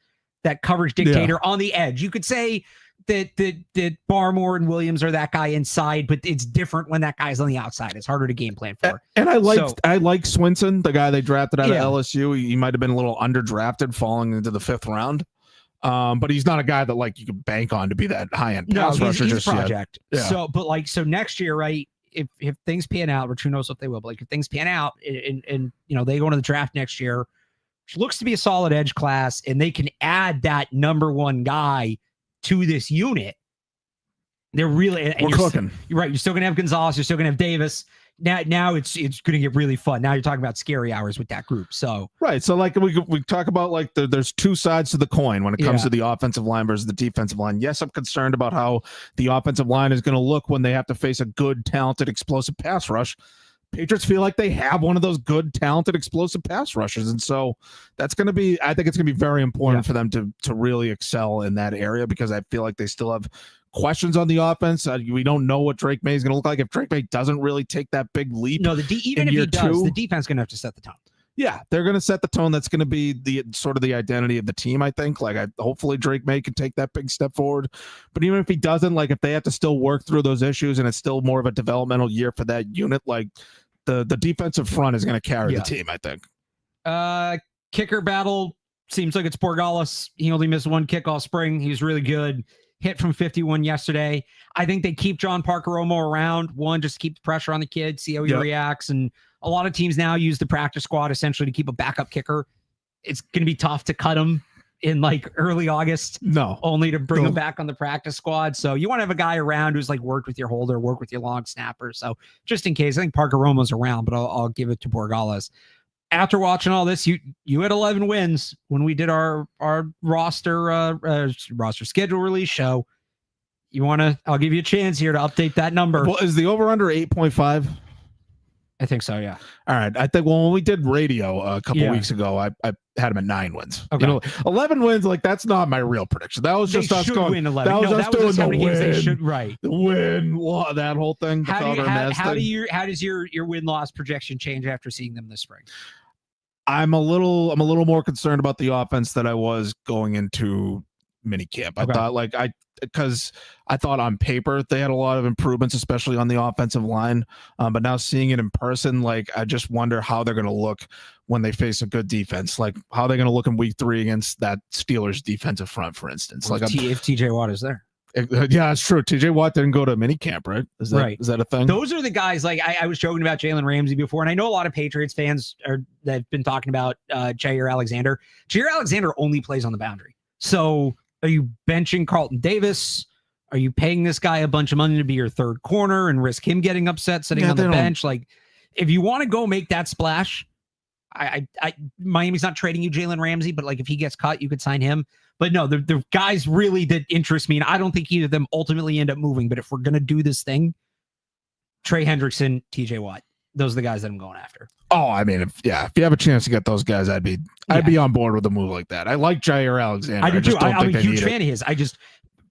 that coverage dictator on the edge. You could say that Barmore and Williams are that guy inside, but it's different when that guy's on the outside. It's harder to game plan for. And I like Swinson, the guy they drafted out of LSU. He might have been a little underdrafted, falling into the 5th round. But he's not a guy that like you could bank on to be that high end pass rusher. He's a project. Yeah. So next year, right? If things pan out, which who knows what they will, but like if things pan out and they go into the draft next year, which looks to be a solid edge class, and they can add that number one guy to this unit, they're really we're cooking. You're right. You're still gonna have Gonzalez. You're still gonna have Davis. Now it's gonna get really fun. Now you're talking about scary hours with that group. So right. So like we talk about like there's two sides to the coin when it comes to the offensive line versus the defensive line. Yes, I'm concerned about how the offensive line is going to look when they have to face a good, talented, explosive pass rush. Patriots feel like they have one of those good, talented, explosive pass rushers. And so that's going to be, I think it's going to be very important for them to really excel in that area, because I feel like they still have questions on the offense. We don't know what Drake Maye is going to look like if Drake Maye doesn't really take that big leap. No, even if he does, the defense is going to have to set the tone. Yeah, they're going to set the tone. That's going to be the sort of the identity of the team, I think. Like, hopefully Drake Maye can take that big step forward. But even if he doesn't, like if they have to still work through those issues and it's still more of a developmental year for that unit, like the defensive front is going to carry the team, I think. Kicker battle seems like it's Borgalis. He only missed one kick all spring. He was really good. Hit from 51 yesterday. I think they keep John Parker-Omo around. One, just to keep the pressure on the kid, see how he reacts. And a lot of teams now use the practice squad essentially to keep a backup kicker. It's going to be tough to cut him in like early August. No. Only to bring him back on the practice squad. So you want to have a guy around who's like worked with your holder, worked with your long snapper. So just in case, I think Parker-Omo's around, but I'll give it to Borgalis. After watching all this, you had 11 wins when we did our roster schedule release show. I'll give you a chance here to update that number. Well, is the over under 8.5? I think so, yeah. All right. I think when we did radio a couple weeks ago, I had him at 9 wins. Okay. 11 wins, like that's not my real prediction. That was just us going. Win 11. That was us doing the win. They should, right. The win, that whole thing. How does your win-loss projection change after seeing them this spring? I'm a little more concerned about the offense than I was going into minicamp. I thought because I thought on paper they had a lot of improvements, especially on the offensive line. But now seeing it in person, like I just wonder how they're going to look when they face a good defense. Like how they're going to look in week 3 against that Steelers defensive front, for instance. Well, if TJ Watt is there. Yeah, it's true. TJ Watt didn't go to minicamp, right? Is that a thing? Those are the guys. Like I was joking about Jalen Ramsey before, and I know a lot of Patriots fans that have been talking about Jair Alexander. Jair Alexander only plays on the boundary. So are you benching Carlton Davis? Are you paying this guy a bunch of money to be your third corner and risk him getting upset sitting on the bench? Like, if you want to go make that splash, Miami's not trading you Jalen Ramsey, but like if he gets cut, you could sign him. But no, the guys really that interest me, and I don't think either of them ultimately end up moving. But if we're gonna do this thing, Trey Hendrickson, TJ Watt, those are the guys that I'm going after. Oh, I mean, if you have a chance to get those guys, I'd be on board with a move like that. I like Jair Alexander. I do too. I'm a huge fan of his.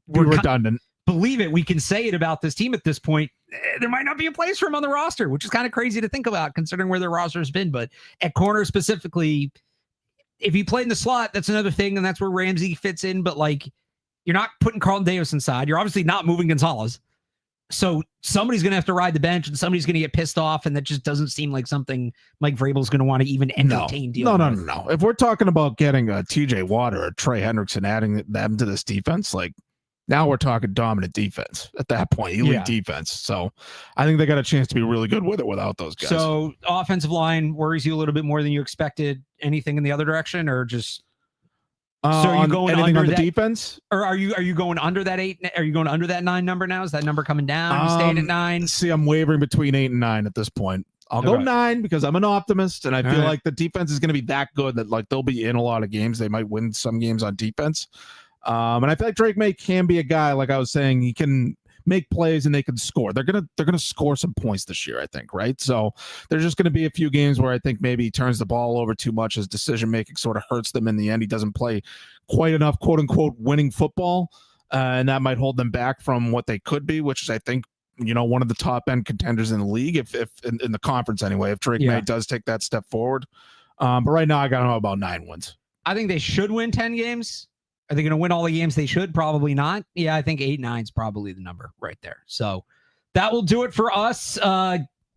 We're redundant. Believe it, we can say it about this team at this point. There might not be a place for him on the roster, which is kind of crazy to think about considering where their roster has been. But at corner specifically, if he played in the slot, that's another thing, and that's where Ramsey fits in. But like, you're not putting Carlton Davis inside. You're obviously not moving Gonzalez. So somebody's going to have to ride the bench, and somebody's going to get pissed off, and that just doesn't seem like something Mike Vrabel's going to want to even entertain. No. If we're talking about getting a TJ Watt or a Trey Hendrickson, adding them to this defense, like now we're talking dominant defense at that point, elite defense. So I think they got a chance to be really good with it without those guys. So offensive line worries you a little bit more than you expected. Anything in the other direction, or just? So are you going under on the defense, or are you going under that 8? Are you going under that 9 number now? Is that number coming down? You staying at 9? See, I'm wavering between 8 and 9 at this point. I'll go 9 because I'm an optimist, and I feel like the defense is going to be that good that like they'll be in a lot of games. They might win some games on defense. And I feel like Drake Maye can be a guy, like I was saying, he can make plays and they can score. They're gonna score some points this year, I think, right? So there's just gonna be a few games where I think maybe he turns the ball over too much. His decision making sort of hurts them in the end. He doesn't play quite enough quote unquote winning football, and that might hold them back from what they could be, which is I think one of the top end contenders in the league, if in the conference anyway. If Drake Maye does take that step forward, but right now I got to know about 9 wins. I think they should win 10 games. Are they going to win all the games they should? Probably not. Yeah, I think 8-9 is probably the number right there. So that will do it for us.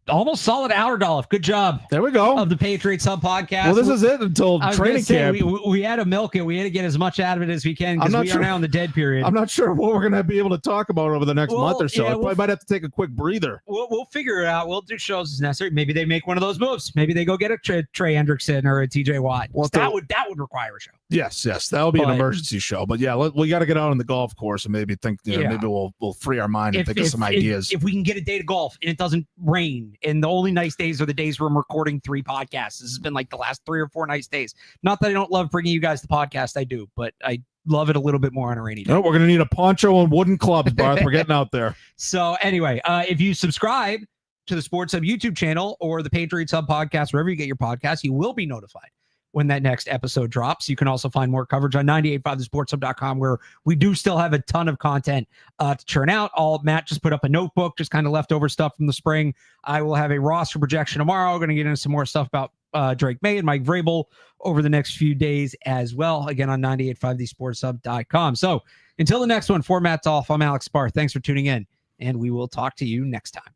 Almost solid hour, Dolloff. Good job. There we go. Of the Patriots Hub Podcast. Well, this is it until training camp. We had to milk it. We had to get as much out of it as we can because we are now in the dead period. I'm not sure what we're going to be able to talk about over the next month or so. I might have to take a quick breather. We'll figure it out. We'll do shows as necessary. Maybe they make one of those moves. Maybe they go get a Trey Hendrickson or a TJ Watt. Well, that would require a show. Yes. That will be an emergency show. But yeah, we got to get out on the golf course and maybe think. Maybe we'll free our mind and think of some ideas. If we can get a day to golf and it doesn't rain, and the only nice days are the days where I'm recording 3 podcasts. This has been like the last 3 or 4 nice days. Not that I don't love bringing you guys the podcast. I do, but I love it a little bit more on a rainy day. No, we're going to need a poncho and wooden clubs, Barth. We're getting out there. So anyway, if you subscribe to the Sports Hub YouTube channel or the Patriots Hub podcast, wherever you get your podcasts, you will be notified when that next episode drops. You can also find more coverage on 985thesportshub.com, where we do still have a ton of content to churn out. Matt just put up a notebook, just kind of leftover stuff from the spring. I will have a roster projection tomorrow. We're going to get into some more stuff about Drake Maye and Mike Vrabel over the next few days as well. Again, on 985thesportshub.com. So until the next one, for Matt Dolloff, I'm Alex Barth. Thanks for tuning in, and we will talk to you next time.